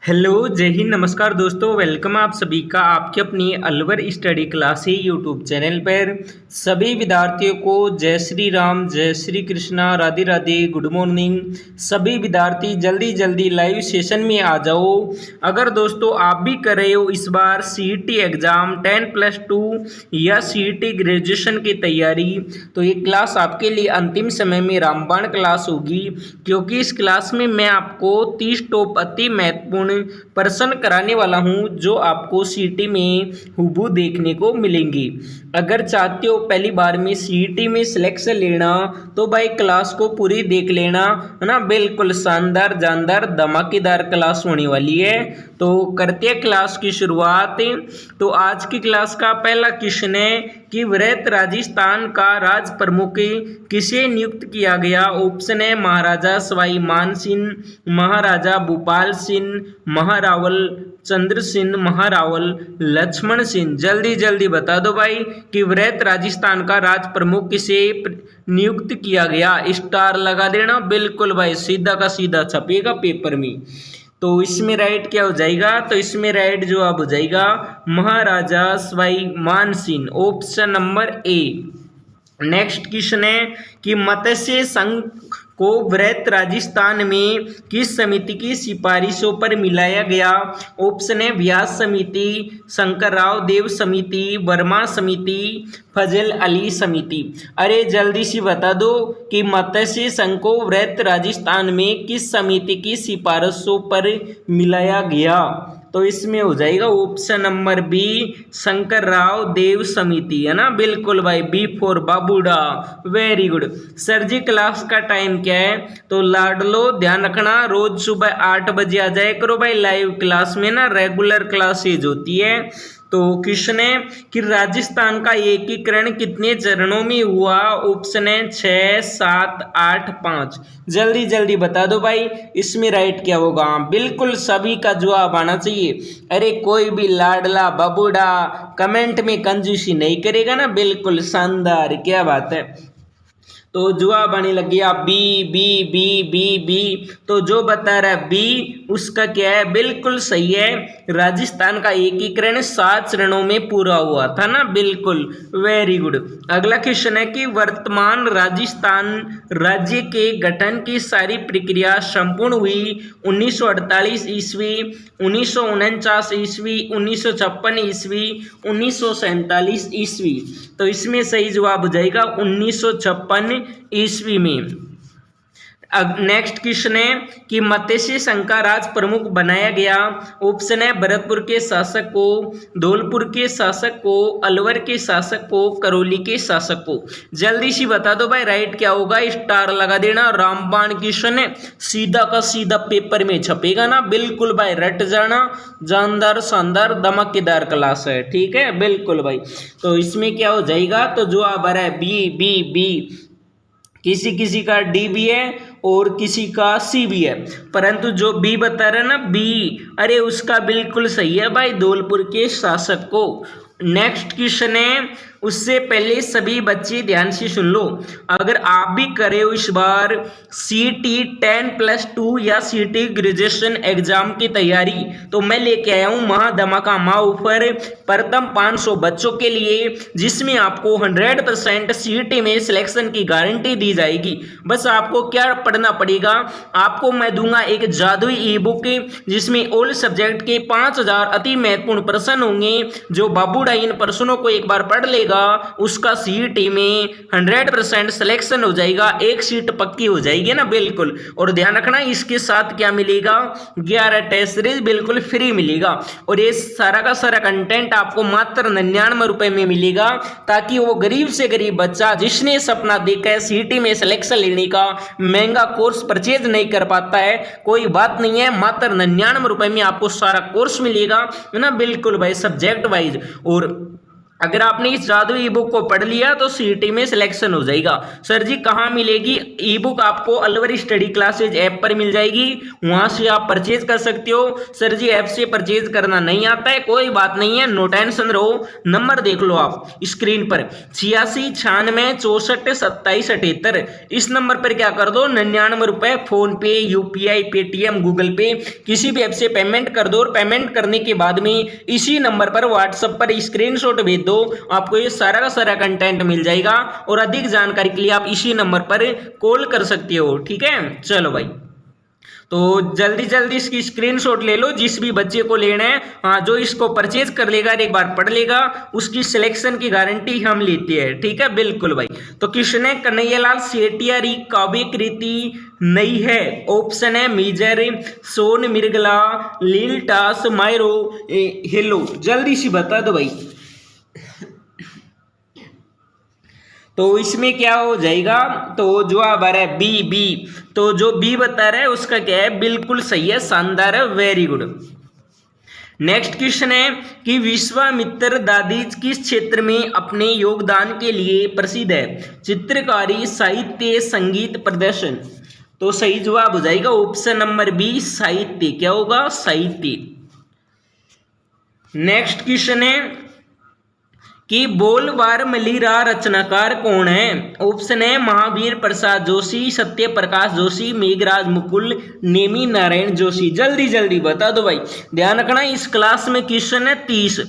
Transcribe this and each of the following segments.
Hello, जय हिंद, नमस्कार दोस्तों। वेलकम आप सभी का आपके अपनी अलवर स्टडी क्लास ही यूट्यूब चैनल पर। सभी विद्यार्थियों को जय श्री राम, जय श्री कृष्णा, राधे राधे, गुड मॉर्निंग। सभी विद्यार्थी जल्दी जल्दी लाइव सेशन में आ जाओ। अगर दोस्तों आप भी कर रहे हो इस बार सीईटी एग्ज़ाम 10+2 या सीईटी ग्रेजुएशन की तैयारी, तो ये क्लास आपके लिए अंतिम समय में रामबाण क्लास होगी, क्योंकि इस क्लास में मैं आपको 30 टॉप अति महत्वपूर्ण प्रश्न कराने वाला हूं जो आपको सीईटी में हुबहू देखने को मिलेंगी। अगर चाहते हो पहली बार में सीईटी में सिलेक्शन लेना तो भाई क्लास को पूरी देख लेना, है ना। बिल्कुल शानदार, जानदार, धमाकेदार क्लास होने वाली है। तो करते हैं क्लास की शुरुआत। तो आज की क्लास का पहला क्वेश्चन है कि वृहत राजस्थान का राज प्रमुख किसे नियुक्त किया गया। ऑप्शन है महाराजा सवाई मान सिंह, महाराजा भूपाल सिंह, महारावल चंद्र सिंह, महारावल लक्ष्मण सिंह। जल्दी जल्दी बता दो भाई कि वृहत राजस्थान का राज प्रमुख किसे नियुक्त किया गया। स्टार लगा देना, बिल्कुल भाई सीधा का सीधा छपेगा पेपर में। तो इसमें राइट क्या हो जाएगा, तो इसमें राइट जवाब हो जाएगा महाराजा सवाई मान Singh, option number A. Next question है कि मत्स्य संघ को वृहत राजस्थान में किस समिति की सिफारिशों पर मिलाया गया। ऑप्शन है व्यास समिति, शंकरराव देव समिति, वर्मा समिति, फजल अली समिति। अरे जल्दी से बता दो कि मत्स्य संघ को वृहत राजस्थान में किस समिति की सिफारिशों पर मिलाया गया। तो इसमें हो जाएगा option number B, Shankarrao Dev समिति, है ना। बिल्कुल भाई, बी फॉर बाबूडा, very good. Sir ji class का टाइम क्या है, तो लाडलो ध्यान रखना रोज सुबह 8 बजे आ जाए करो भाई लाइव क्लास में ना, रेगुलर क्लासेज होती है। तो क्वेश्चन है कि राजस्थान का एकीकरण कितने चरणों में हुआ। ऑप्शन है 6, 7, 8, 5। जल्दी जल्दी बता दो भाई इसमें राइट क्या होगा। बिल्कुल सभी का जवाब आना चाहिए। अरे कोई भी लाडला बाबूडा कमेंट में कंजूसी नहीं करेगा ना, बिल्कुल शानदार, क्या बात है। तो जवाब आने लग गया B B B B B. तो जो बता रहा है बी उसका क्या है, बिल्कुल सही है। राजस्थान का एकीकरण 7 चरणों में पूरा हुआ था ना, बिल्कुल वेरी गुड। अगला क्वेश्चन है कि वर्तमान राजस्थान राज्य के गठन की सारी प्रक्रिया संपूर्ण हुई 1948 ईस्वी, 1949 ईस्वी, 1956 ईस्वी, 1947 ईस्वी। तो इसमें सही जवाब हो जाएगा 1956 ईस्वी में। अब नेक्स्ट क्वेश्चन है कि मत्स्य संघ का राज प्रमुख बनाया गया। ऑप्शन है भरतपुर के शासक को, धौलपुर के शासक को, अलवर के शासक को, करौली के शासक को। जल्दी से बता दो भाई राइट क्या होगा, स्टार लगा देना। रामबाण क्वेश्चन है, सीधा का सीधा पेपर में छपेगा ना, बिल्कुल भाई रट जाना। जानदार, शानदार, धमाकेदार क्लास है, ठीक है, बिल्कुल भाई। तो इसमें क्या हो जाएगा, तो जो आ रहा है बी बी बी। किसी किसी का डी भी है और किसी का सी भी है, परंतु जो बी बता रहा है ना बी, अरे उसका बिल्कुल सही है भाई, धौलपुर के शासक को। नेक्स्ट क्वेश्चन है, उससे पहले सभी बच्चे ध्यान से सुन लो। अगर आप भी करे हो इस बार सीईटी 10+2 या सीईटी ग्रेजुएशन एग्जाम की तैयारी, तो मैं लेके आया हूँ महाधमाका ऑफर प्रथम 500 बच्चों के लिए, जिसमें आपको 100% सीईटी में सिलेक्शन की गारंटी दी जाएगी। बस आपको क्या पढ़ना पड़ेगा, आपको मैं दूंगा एक जादुई ई बुक जिसमें ऑल सब्जेक्ट के 5000 अति महत्वपूर्ण प्रश्न होंगे। जो बाबूडा इन प्रश्नों को एक बार पढ़ लेगा उसका सीईटी में 100% सिलेक्शन हो जाएगा, एक सीट पक्की हो जाएगी ना, बिल्कुल। और ध्यान रखना इसके साथ क्या मिलेगा, 11 टेस्ट सीरीज बिल्कुल फ्री मिलेगा। और ये सारा का सारा कंटेंट आपको मात्र 99 रुपए में मिलेगा, ताकि वो गरीब से गरीब बच्चा जिसने सपना देखा है सीईटी में सिलेक्शन लेने का, महंगा कोर्स परचेज नहीं कर पाता है, कोई बात नहीं है, मात्र 99 रुपए में आपको सारा कोर्स मिलेगा, है ना, बिल्कुल भाई, सब्जेक्ट वाइज। और अगर आपने इस जादू ई बुक को पढ़ लिया तो सीईटी में सिलेक्शन हो जाएगा। सर जी कहाँ मिलेगी? ई बुक आपको अलवर स्टडी क्लासेज ऐप पर मिल जाएगी, वहां से आप परचेज कर सकते हो। सर जी ऐप से परचेज करना नहीं आता है, कोई बात नहीं है, नो टेंशन रहो। नंबर देख लो आप स्क्रीन पर 8696642778। इस नंबर पर क्या कर दो, 99 रुपए फोन पे, यूपीआई, पेटीएम, गूगल पे किसी भी ऐप से पेमेंट कर दो और पेमेंट करने के बाद में इसी नंबर पर व्हाट्सएप पर स्क्रीनशॉट भेज दो, आपको ये सारा का सारा कंटेंट मिल जाएगा। और अधिक जानकारी के लिए आप इसी नंबर पर कॉल कर सकते हो। ठीक है, चलो भाई, तो जल्दी जल्दी इसकी स्क्रीनशॉट ले लो जिस भी बच्चे को लेना है। हाँ, जो इसको परचेज कर लेगा और एक बार पढ़ लेगा उसकी सिलेक्शन की गारंटी हम लेते हैं। ठीक है, बिल्कुल भाई। तो किसने कन्हैयालाल सेठिया री काव्य कृति नहीं है? ऑप्शन है मेजर, सोन मिर्गला, लीलटास, मायरो, हेलो। जल्दी से बता दो भाई। तो इसमें क्या हो जाएगा? तो जवाब आ रहा है बी, बी। तो जो बी बता रहा है उसका क्या है? बिल्कुल सही है, शानदार है, वेरी गुड। नेक्स्ट क्वेश्चन है कि विश्वामित्र दादी किस क्षेत्र में अपने योगदान के लिए प्रसिद्ध है? चित्रकारी, साहित्य, संगीत, प्रदर्शन। तो सही जवाब हो जाएगा ऑप्शन नंबर बी, साहित्य। क्या होगा? साहित्य। नेक्स्ट क्वेश्चन है कि बोल वारमलीरा रचनाकार कौन है? ऑप्शन है महावीर प्रसाद जोशी, सत्य प्रकाश जोशी, मेघराज मुकुल, नेमी नारायण जोशी। जल्दी जल्दी बता दो भाई। ध्यान रखना इस क्लास में क्वेश्चन है 30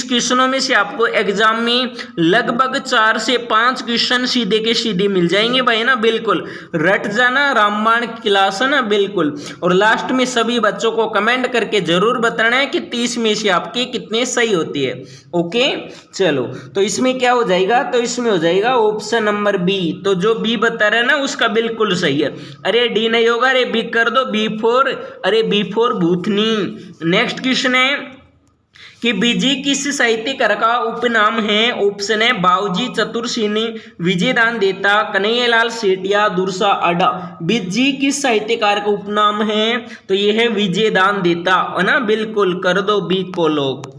क्वेश्चनों में से आपको एग्जाम में लगभग 4 से 5 क्वेश्चन सीधे के सीधे मिल जाएंगे भाई ना, बिल्कुल रट जाना। रामबाण क्लास है ना, बिल्कुल। और लास्ट में सभी बच्चों को कमेंट करके जरूर बताना है कि 30 में से आपके कितने सही होती है। ओके, चलो, तो इसमें क्या हो जाएगा? तो इसमें हो जाएगा ऑप्शन नंबर बी। तो जो बी बता रहा है ना उसका बिल्कुल सही है। अरे डी नहीं होगा, अरे बी कर दो, बी फोर। अरे बी फोर भूतनी। नेक्स्ट क्वेश्चन है कि बिजी किस साहित्यकार का उपनाम है? ऑप्शन है बाबूजी चतुरसेनी, विजयदान देता, कन्हैयालाल सेठिया, दुर्सा अड्डा। बिजी किस साहित्यकार का उपनाम है? तो ये है विजयदान देता, है ना, बिल्कुल कर दो बी को लोग।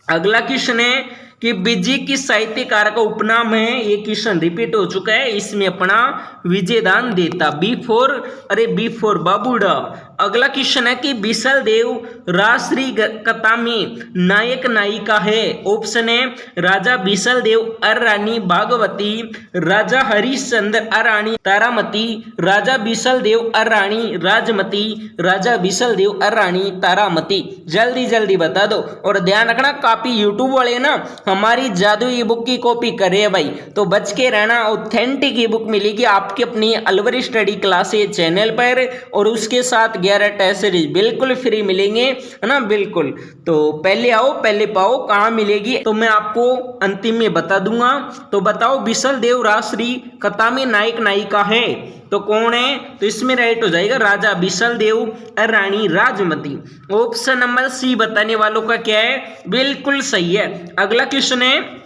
अगला क्वेश्चन है कि बिजी किस साहित्यकार का उपनाम है? ये क्वेश्चन रिपीट हो चुका है, इसमें अपना विजयदान देता, बी फोर। अरे बी फोर बाबूडा। अगला क्वेश्चन है कि बिसल देव राजश्री कथा में नायक नायिका है? ऑप्शन है राजा बिसल देव और रानी भागवती, राजा हरिश्चंद्र और रानी तारामती, राजा बिसल देव और रानी राजमती, राजा बिसल देव और रानी तारामती। जल्दी जल्दी बता दो। और ध्यान रखना कॉपी यूट्यूब वाले ना हमारी जादू ई बुक की कॉपी कर रहे हैं भाई, तो बच के रहना। ऑथेंटिक ई बुक मिलेगी आपकी अपनी अलवर स्टडी क्लासेज चैनल पर, और उसके साथ 11 टेस्ट सीरीज बिल्कुल फ्री मिलेंगे, है ना, बिल्कुल। तो पहले आओ पहले पाओ। कहाँ मिलेगी तो मैं आपको अंतिम में बता दूंगा। तो बताओ बिसल देव राजश्री कथा में नायक नायिका है तो कौन है? तो इसमें राइट हो जाएगा राजा बिसल देव और रानी राजमती। ऑप्शन नंबर सी बताने वालों का क्या है? बिल्कुल सही है। अगला क्वेश्चन है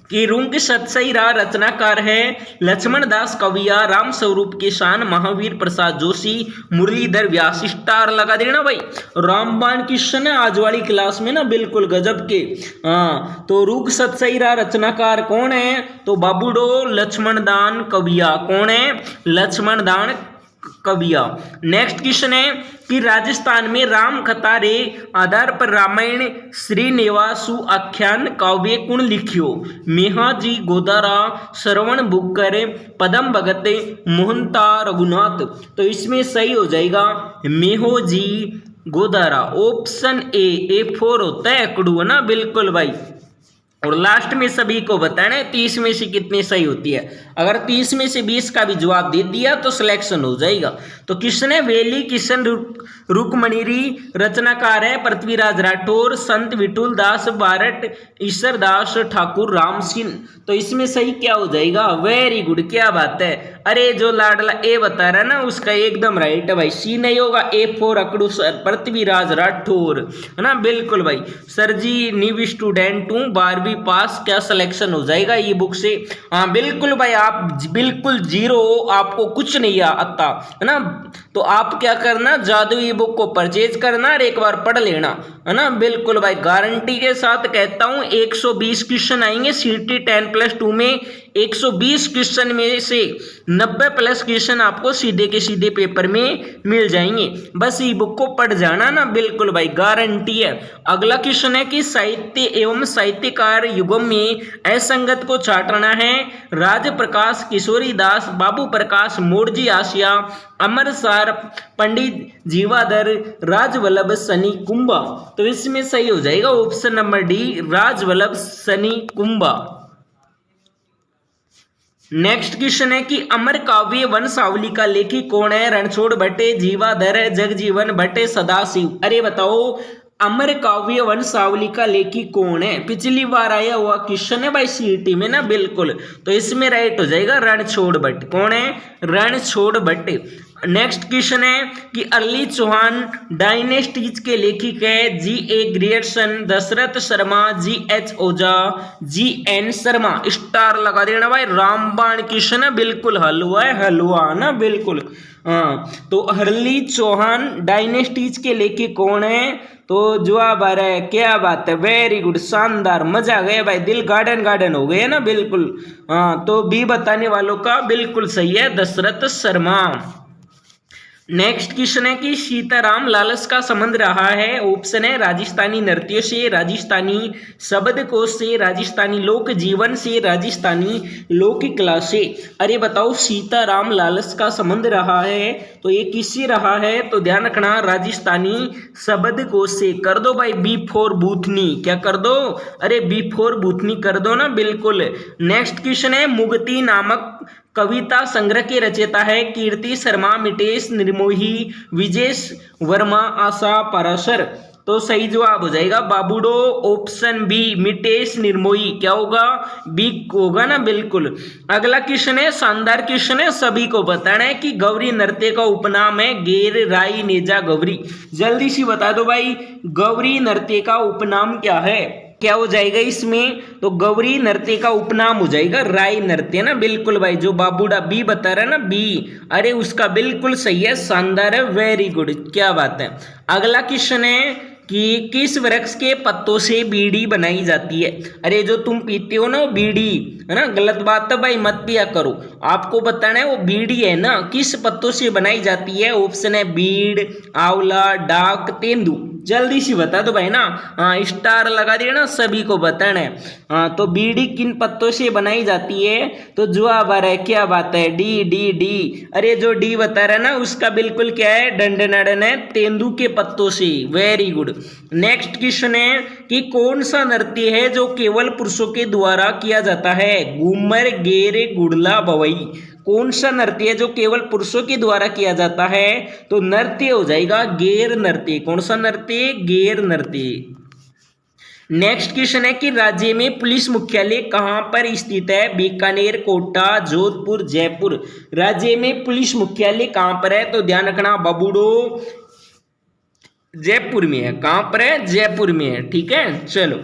कि रुंग सतसईरा रचनाकार है? लक्ष्मण दास कविया, राम स्वरूप किसान, महावीर प्रसाद जोशी, मुरलीधर व्यास। स्टार लगा देना भाई। रामबाण क्वेश्चन है आज वाली क्लास में ना, बिल्कुल गजब के। हाँ, तो रुंग सतसईरा रचनाकार कौन है? तो बाबूडो लक्ष्मण दान कविया। कौन है? लक्ष्मण दान कविया। नेक्स्ट क्वेश्चन है कि राजस्थान में राम कथा रे आधार पर रामायण श्रीनिवासु आख्यान काव्य कुण लिखियो? मेहाजी गोदारा, श्रवण बुक्कर, पदम भगत, मोहनता रघुनाथ। तो इसमें सही हो जाएगा मेहोजी गोदारा। ऑप्शन ए फोर होता है अकड़ू, है ना, बिल्कुल भाई। और लास्ट में सभी को बताना है 30 में से कितनी सही होती है। अगर 30 में से 20 का भी जवाब दे दिया तो सिलेक्शन हो जाएगा। तो किसने है? वेली किशन रुकमणिरी। रचनाकार है पृथ्वीराज राठौर, संत विठुल दास बारट, ईश्वर दास ठाकुर, राम सिंह। तो इसमें सही क्या हो जाएगा? वेरी गुड, क्या बात है। अरे जो लाडला ए बता रहा है ना उसका एकदम राइट है भाई, सी नहीं होगा, ए फोर अकड़ू पृथ्वीराज राठौर, है ना, बिल्कुल भाई। सर जी न्यू स्टूडेंट हूँ, 12वीं भी पास क्या सिलेक्शन हो जाएगा ई बुक से। हाँ बिल्कुल भाई, आप बिल्कुल जीरो, आपको कुछ नहीं आता है ना, तो आप क्या करना, जादू ई बुक को परचेज करना और एक बार पढ़ लेना, है ना। बिल्कुल भाई, गारंटी के साथ कहता हूँ 120 क्वेश्चन आएंगे सीटी 10+2 में। 120 क्वेश्चन में से 90 प्लस क्वेश्चन आपको सीधे के सीधे पेपर में मिल जाएंगे, बस ई बुक को पढ़ जाना ना। बिल्कुल भाई, गारंटी है। अगला क्वेश्चन है कि साहित्य एवं साहित्यकार युगम में असंगत को छांटना है। राज प्रकाश किशोरी दास, बाबू प्रकाश मोरजी आसिया, अमर सार, पंडित जीवाधर, राजवल्लभ सनी कुंभा। तो इसमें सही हो जाएगा ऑप्शन नंबर डी, राजवल्लभ सनी कुंभा। नेक्स्ट क्वेश्चन है कि अमर काव्य वंशावली का लेखक कौन है। रणछोड़ भट्ट, जीवाधर, जगजीवन भट्ट, सदाशिव। अरे बताओ, अमर काव्य वंशावली का लेखक कौन है। पिछली बार आया हुआ क्वेश्चन है भाई सीईटी में ना। बिल्कुल, तो इसमें राइट हो जाएगा रणछोड़ भट्ट। कौन है, रणछोड़ भट्ट। नेक्स्ट क्वेश्चन है कि अर्ली चौहान डायनेस्टीज के लेखक है। G.A.. Grierson, Dasharath Sharma, G H. ओझा, जी.एन. शर्मा। स्टार लगा देना भाई, रामबाण क्वेश्चन है, बिल्कुल हलवा है, हलवा ना। बिल्कुल हाँ, तो अर्ली चौहान डायनेस्टीज के लेखक कौन है, तो जवाब आ रहा है। क्या बात है, वेरी गुड, शानदार, मजा आ गया भाई, दिल गार्डन गार्डन हो गए ना। बिल्कुल हाँ, तो बी बताने वालों का बिल्कुल सही है, दशरथ शर्मा। नेक्स्ट क्वेश्चन है कि सीताराम लालस का संबंध रहा है। ऑप्शन है राजस्थानी नृत्यों से, राजस्थानी शब्दकोश से, राजस्थानी लोक जीवन से, राजस्थानी लोक कला से। अरे बताओ, सीताराम लालस का संबंध रहा है तो ये किससे रहा है, तो ध्यान रखना राजस्थानी शब्दकोश से। कर दो भाई बी फोर बूथनी, क्या कर दो, अरे बी फोर बूथनी कर दो ना। बिल्कुल। नेक्स्ट क्वेश्चन है मुगती नामक कविता संग्रह के रचयिता है। कीर्ति शर्मा, मितेश निर्मोही, विजेश वर्मा, आशा पाराशर। तो सही जवाब हो जाएगा बाबूडो, ऑप्शन बी, मितेश निर्मोही। क्या होगा, बी होगा ना। बिल्कुल। अगला क्वेश्चन है, शानदार क्वेश्चन है, सभी को बताना है कि गौरी नृत्य का उपनाम है। गेर, राई, नेजा, गौरी। जल्दी से बता दो भाई, गौरी नृत्य का उपनाम क्या है, क्या हो जाएगा इसमें, तो गौरी नृत्य का उपनाम हो जाएगा राई नृत्य ना। बिल्कुल भाई, जो बाबूडा बी बता रहा है ना, बी, अरे उसका बिल्कुल सही है, शानदार है, वेरी गुड, क्या बात है। अगला क्वेश्चन है कि किस वृक्ष के पत्तों से बीड़ी बनाई जाती है। अरे जो तुम पीते हो ना बीड़ी, है ना, गलत बात है भाई, मत पिया करो। आपको बताना है वो बीड़ी है ना, किस पत्तों से बनाई जाती है। ऑप्शन है बीड़, आंवला, डाक, तेंदू। जल्दी से बता दो भाई ना। हाँ, स्टार लगा देना, सभी को बताना है। हाँ, तो बीड़ी किन पत्तों से बनाई जाती है, तो जवाब आ रहा है, क्या बात है, डी डी डी। अरे जो डी बता रहा है ना, उसका बिल्कुल क्या है, डंडनाडन है, तेंदू के पत्तों से। Very good. नेक्स्ट क्वेश्चन है कि कौन सा नृत्य है जो केवल पुरुषों के द्वारा किया जाता है। घूमर, गेरे, गुड़ला, बवई। कौन सा नृत्य है जो केवल पुरुषों के द्वारा किया जाता है, तो नृत्य हो जाएगा गेर नृत्य। कौन सा नृत्य, गेर नृत्य। नेक्स्ट क्वेश्चन है कि राज्य में पुलिस मुख्यालय कहां पर स्थित है। बीकानेर, कोटा, जोधपुर, जयपुर। राज्य में पुलिस मुख्यालय कहां पर है, तो ध्यान रखना बबूडो, जयपुर में है। कहां पर है, जयपुर में है, ठीक है। चलो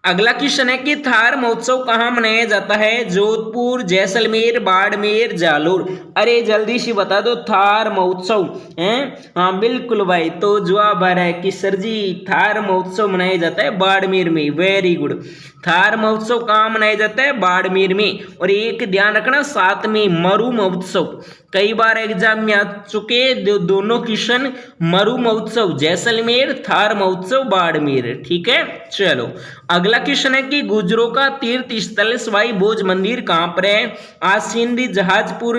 अगला क्वेश्चन है कि थार महोत्सव कहाँ मनाया जाता है। जोधपुर, जैसलमेर, बाड़मेर, जालोर। अरे जल्दी से बता दो, थार महोत्सव है। हाँ बिल्कुल भाई, तो जवाब आ रहा है कि सर जी थार महोत्सव मनाया जाता है बाड़मेर में। Very good. थार महोत्सव कहाँ मनाया जाता है, बाड़मेर में। और एक ध्यान रखना, साथ में मरु महोत्सव, कई बार एग्जाम में आ चुके दोनों क्वेश्चन। मरु महोत्सव जैसलमेर, थार महोत्सव बाड़मेर, ठीक है। चलो अगला क्वेश्चन है कि गुजरों का तीर्थ स्थल सवाई भोज मंदिर कहां पर है। आसिंद, जहाजपुर,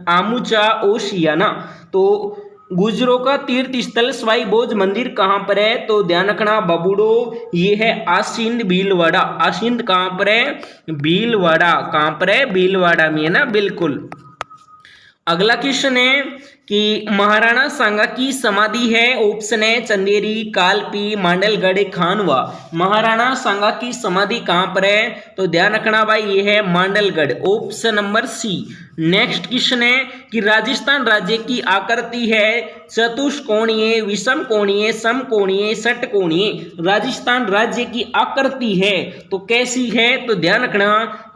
आमुचा, ओशियाना। तो गुजरों का तीर्थ स्थल सवाई भोज मंदिर कहां पर है, तो ध्यान रखना बबूडो, ये है आसिंद, भीलवाड़ा। आसिंद कहां पर है, भीलवाड़ा। कहां पर है, भीलवाड़ा में है ना। बिल्कुल। अगला क्वेश्चन है कि महाराणा सांगा की समाधि है। ऑप्शन है चंदेरी, कालपी, मांडलगढ़, खानवा। महाराणा सांगा की समाधि कहां पर है? तो ध्यान रखना भाई, ये है Mandalgarh, option number C. Next question है कि राजस्थान राज्य की आकृति है चतुष्कोणीय, विषम कोणीय, समकोणीय, षटकोणीय। राजस्थान राज्य की आकृति है तो कैसी है? तो ध्यान रखना,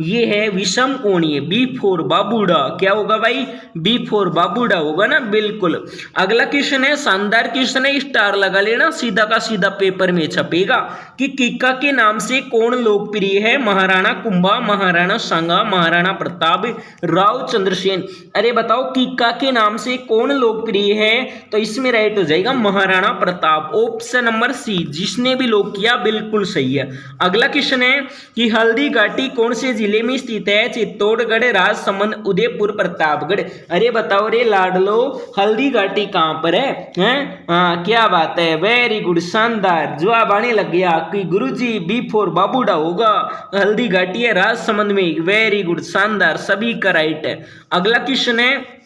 ये है विषम कोणीय। बी फॉर बाबूडा। क्या होगा भाई? बी फॉर बाबूडा होगा ना, बिल्कुल। अगला क्वेश्चन है, शानदार क्वेश्चन है, स्टार लगा लेना, सीधा का सीधा पेपर में छपेगा कि किक्का के नाम से कौन लोकप्रिय है? महाराणा कुंभा, महाराणा सांगा, महाराणा प्रताप, राव चंद्रसेन। अरे बताओ, किक्का के नाम से कौन लोकप्रिय है? तो इसमें राइट हो जाएगा Maharana Pratap, option number C. जिसने भी लोग किया बिल्कुल सही है। अगला क्वेश्चन है कि हल्दी घाटी कौन से जिले में स्थित है? चित्तौड़गढ़, राजसमंद, उदयपुर, प्रतापगढ़। अरे बताओ रे लाडलो, हल्दी घाटी कहां पर है? हाँ, क्या बात है, वेरी गुड, शानदार जवाब आने लग गया कि गुरुजी बी फॉर बाबूडा होगा, हल्दी घाटी है राजसमंद में। वेरी गुड, शानदार, सभी का राइट है। अगला क्वेश्चन है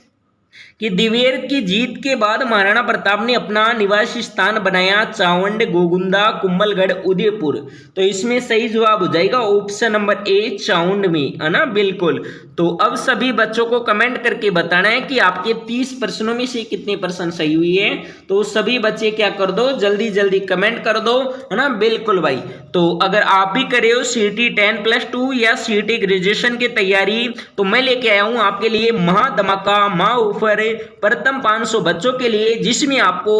कि दिवेर की जीत के बाद महाराणा प्रताप ने अपना निवास स्थान बनाया चावंड, गोगुंदा, कुंभलगढ़, उदयपुर। तो इसमें सही जवाब हो जाएगा ऑप्शन नंबर ए, चावंड में, है ना, बिल्कुल। तो अब सभी बच्चों को कमेंट करके बताना है कि आपके 30 प्रश्नों में से कितने प्रश्न सही हुई है। तो सभी बच्चे क्या कर दो, जल्दी जल्दी कमेंट कर दो, है ना, बिल्कुल भाई। तो अगर आप भी करे हो सीटी 10+2 या सीटी ग्रेजुएशन की तैयारी, तो मैं लेके आया हूं आपके लिए महा धमाका, महा ऑफर, प्रथम 500 बच्चों के लिए, जिसमें आपको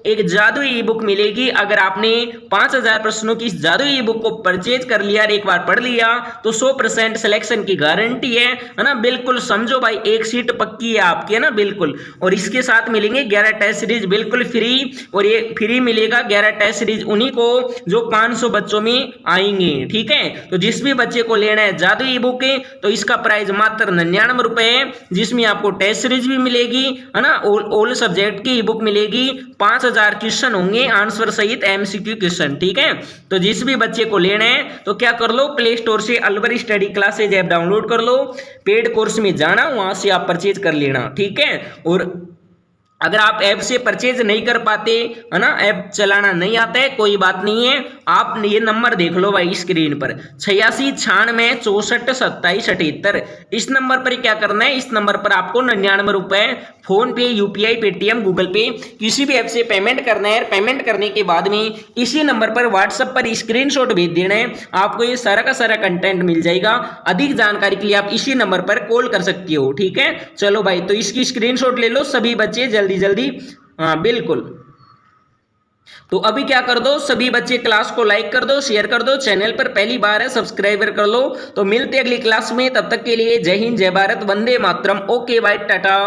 एक जादुई ई बुक मिलेगी। अगर आपने 5000 प्रश्नों की जादुई ई बुक को परचेज कर लिया और एक बार पढ़ लिया तो 100% सिलेक्शन की गारंटी है ना, बिल्कुल। समझो भाई, एक सीट पक्की है आपकी, है ना, बिल्कुल। और इसके साथ मिलेंगे 11 टेस्ट सीरीज बिल्कुल फ्री, और ये फ्री मिलेगा 11 टेस्ट सीरीज उन्हीं को जो 500 बच्चों में आएंगे, ठीक है। तो जिस भी बच्चे को लेना है जादुई ई बुक, तो इसका प्राइस मात्र 99 रुपए है, जिसमें आपको टेस्ट सीरीज भी मिलेगी, है ना, ऑल सब्जेक्ट की ई बुक मिलेगी, 5000 क्वेश्चन होंगे आंसर सहित एमसीक्यू क्वेश्चन, ठीक है। तो जिस भी बच्चे को लेना है तो क्या कर लो, प्ले स्टोर से Alwar study classes app download कर लो, पेड कोर्स में जाना, वहां से आप परचेज कर लेना, ठीक है। और अगर आप ऐप से परचेज नहीं कर पाते, है ना, ऐप चलाना नहीं आता है, कोई बात नहीं है, आप ये नंबर देख लो भाई स्क्रीन पर, 86 96 64 27 78। इस नंबर पर क्या करना है, इस नंबर पर आपको 99 रुपए फोन पे, यूपीआई, पेटीएम, गूगल पे किसी भी ऐप से पेमेंट करना है। पेमेंट करने के बाद में इसी नंबर पर व्हाट्सएप पर स्क्रीनशॉट भेज देना है, आपको ये सारा का सारा कंटेंट मिल जाएगा। अधिक जानकारी के लिए आप इसी नंबर पर कॉल कर सकती हो, ठीक है। चलो भाई, तो इसकी स्क्रीनशॉट ले लो सभी बच्चे जल्दी जल्दी, हाँ बिल्कुल। तो अभी क्या कर दो, सभी बच्चे क्लास को लाइक कर दो, शेयर कर दो, चैनल पर पहली बार है सब्सक्राइबर कर लो। तो मिलते अगली क्लास में, तब तक के लिए जय हिंद, जय भारत, वंदे मातरम। Okay bye, Tata.